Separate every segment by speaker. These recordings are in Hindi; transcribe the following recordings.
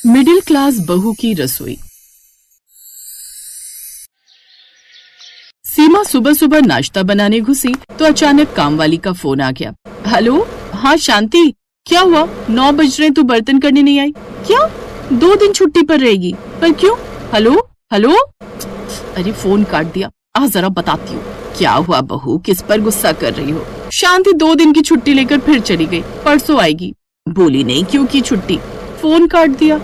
Speaker 1: मिडिल क्लास बहू की रसोई। सीमा सुबह सुबह नाश्ता बनाने घुसी तो अचानक काम वाली का फोन आ गया। हेलो, हाँ शांति, क्या हुआ? 9 बज रहे, तू बर्तन करने नहीं आई क्या? 2 दिन छुट्टी पर रहेगी, पर क्यों? हेलो हेलो, अरे फोन काट दिया। जरा बताती हूँ क्या हुआ। बहू, किस पर गुस्सा कर रही हो? शांति 2 दिन की छुट्टी लेकर फिर चली गई, परसों आएगी। बोली नहीं क्यों की छुट्टी, फोन काट दिया।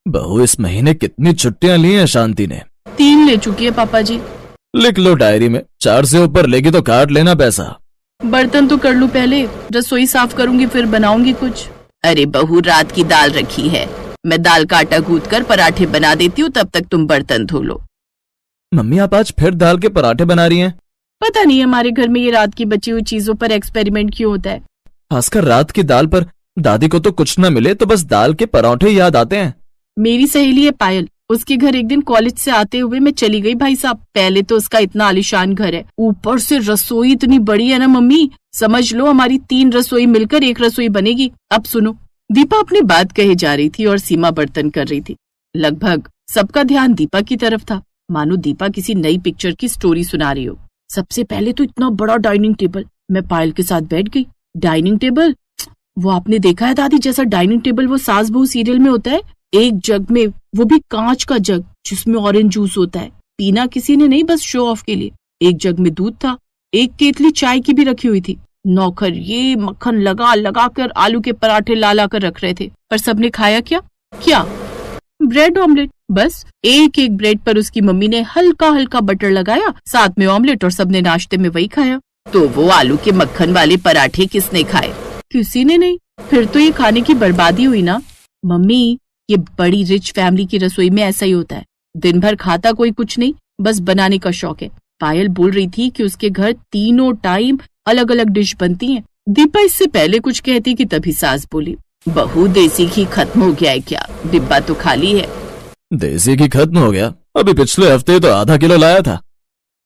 Speaker 2: बहू, इस महीने कितनी छुट्टियां ली हैं शांति ने?
Speaker 1: 3 ले चुकी है पापा जी।
Speaker 2: लिख लो डायरी में, 4 से ऊपर लेगी तो काट लेना पैसा।
Speaker 1: बर्तन तो कर लूं पहले, रसोई साफ करूंगी फिर बनाऊंगी कुछ। अरे बहू, रात की दाल रखी है, मैं दाल का आटा गूंथ कर पराठे बना देती हूँ, तब तक तुम बर्तन धो लो।
Speaker 2: मम्मी, आप आज फिर दाल के पराठे बना रही हैं?
Speaker 1: पता नहीं हमारे घर में ये रात की बची हुई चीजों पर एक्सपेरिमेंट क्यों होता है।
Speaker 2: खासकर रात की दाल पर। दादी को तो कुछ न मिले तो बस दाल के पराठे याद आते हैं।
Speaker 1: मेरी सहेली है पायल, उसके घर एक दिन कॉलेज से आते हुए मैं चली गई। भाई साहब, पहले तो उसका इतना आलीशान घर है, ऊपर से रसोई इतनी बड़ी है ना मम्मी, समझ लो हमारी 3 रसोई मिलकर 1 रसोई बनेगी। अब सुनो। दीपा अपनी बात कहे जा रही थी और सीमा बर्तन कर रही थी। लगभग सबका ध्यान दीपा की तरफ था, मानो दीपा किसी नई पिक्चर की स्टोरी सुना रही हो। सबसे पहले तो इतना बड़ा डाइनिंग टेबल। मैं पायल के साथ बैठ गई। डाइनिंग टेबल, वो आपने देखा है दादी, जैसा डाइनिंग टेबल वो सास बहू सीरियल में होता है, एक जग में, वो भी कांच का जग जिसमें ऑरेंज जूस होता है। पीना किसी ने नहीं, बस शो ऑफ के लिए। एक जग में दूध था, एक केतली चाय की भी रखी हुई थी। नौकर ये मक्खन लगा लगा कर आलू के पराठे ला ला कर रख रहे थे, पर सबने खाया क्या? Bread omelette. बस एक एक ब्रेड पर उसकी मम्मी ने हल्का हल्का बटर लगाया, साथ में ऑमलेट, और सबने नाश्ते में वही खाया। तो वो आलू के मक्खन वाले पराठे किसने खाए? किसी ने नहीं। फिर तो ये खाने की बर्बादी हुई ना। मम्मी, ये बड़ी रिच फैमिली की रसोई में ऐसा ही होता है, दिन भर खाता कोई कुछ नहीं, बस बनाने का शौक है। पायल बोल रही थी कि उसके घर तीनों टाइम अलग अलग डिश बनती हैं। दीपा इससे पहले कुछ कहती कि तभी सास बोली, बहू देसी घी खत्म हो गया है क्या? डिब्बा तो खाली है।
Speaker 2: देसी घी खत्म हो गया? अभी पिछले हफ्ते तो आधा किलो लाया था।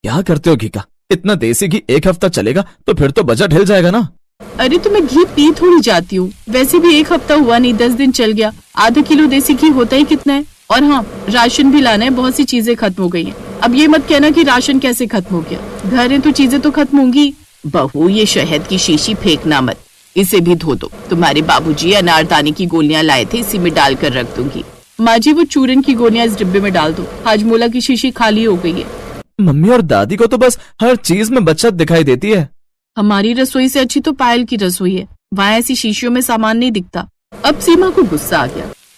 Speaker 2: क्या करते हो घी का? इतना देसी घी 1 हफ्ता चलेगा तो फिर तो बजट हिल जाएगा ना।
Speaker 1: अरे तो मैं घी पी थोड़ी जाती हूँ, वैसे भी 1 हफ्ता हुआ नहीं, 10 दिन चल गया। आधा किलो देसी घी होता ही कितना है। और हाँ, राशन भी लाना है, बहुत सी चीजें खत्म हो गई हैं। अब ये मत कहना कि राशन कैसे खत्म हो गया, घर है तो चीजें तो खत्म होंगी। बहू, ये शहद की शीशी फेंकना मत, इसे भी धो दो। तुम्हारे बाबूजी अनारदाने की गोलियां लाए थे, इसी में डालकर रख दूंगी। माँ जी, वो चूरन की गोलियां इस डिब्बे में डाल दो, हाजमोला की शीशी खाली हो गई है।
Speaker 2: मम्मी और दादी को तो बस हर चीज में बचत दिखाई देती है।
Speaker 1: हमारी रसोई से अच्छी तो पायल की रसोई है, वहाँ ऐसी शीशियों में सामान नहीं दिखता। अब सीमा को गुस्सा आ गया।